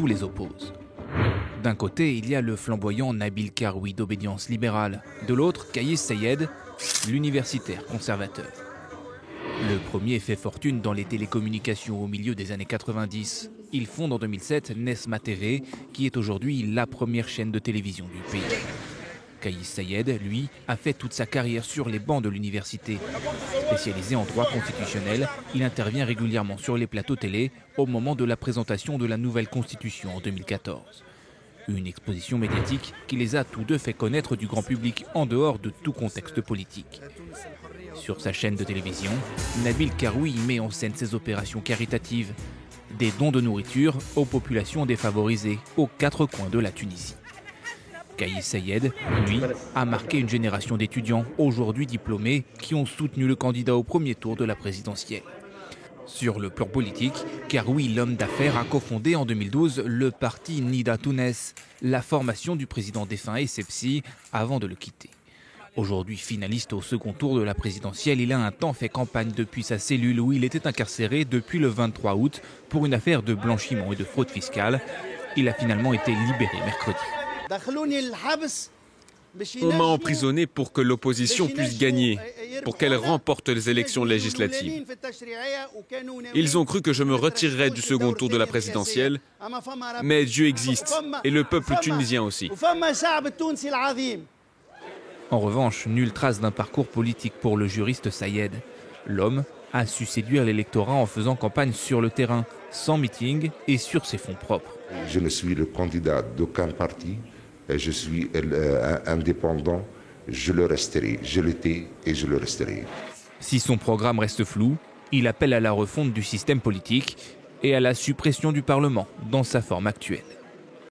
tout les oppose. D'un côté, il y a le flamboyant Nabil Karoui d'obédience libérale. De l'autre, Kais Saied, l'universitaire conservateur. Le premier fait fortune dans les télécommunications au milieu des années 90. Il fonde en 2007 Nesma TV, qui est aujourd'hui la première chaîne de télévision du pays. Kais Saied, lui, a fait toute sa carrière sur les bancs de l'université. Spécialisé en droit constitutionnel, il intervient régulièrement sur les plateaux télé au moment de la présentation de la nouvelle constitution en 2014. Une exposition médiatique qui les a tous deux fait connaître du grand public en dehors de tout contexte politique. Sur sa chaîne de télévision, Nabil Karoui met en scène ses opérations caritatives, des dons de nourriture aux populations défavorisées aux quatre coins de la Tunisie. Kais Saied, lui, a marqué une génération d'étudiants, aujourd'hui diplômés, qui ont soutenu le candidat au premier tour de la présidentielle. Sur le plan politique, Karoui, l'homme d'affaires, a cofondé en 2012 le parti Nida Tounes, la formation du président défunt Essebsi, avant de le quitter. Aujourd'hui finaliste au second tour de la présidentielle, il a un temps fait campagne depuis sa cellule où il était incarcéré depuis le 23 août pour une affaire de blanchiment et de fraude fiscale. Il a finalement été libéré mercredi. On m'a emprisonné pour que l'opposition puisse gagner, pour qu'elle remporte les élections législatives. Ils ont cru que je me retirerais du second tour de la présidentielle, mais Dieu existe et le peuple tunisien aussi. En revanche, nulle trace d'un parcours politique pour le juriste Saied. L'homme a su séduire l'électorat en faisant campagne sur le terrain, sans meeting et sur ses fonds propres. Je ne suis le candidat d'aucun parti, je suis indépendant, je le resterai, je l'étais et je le resterai. Si son programme reste flou, il appelle à la refonte du système politique et à la suppression du Parlement dans sa forme actuelle.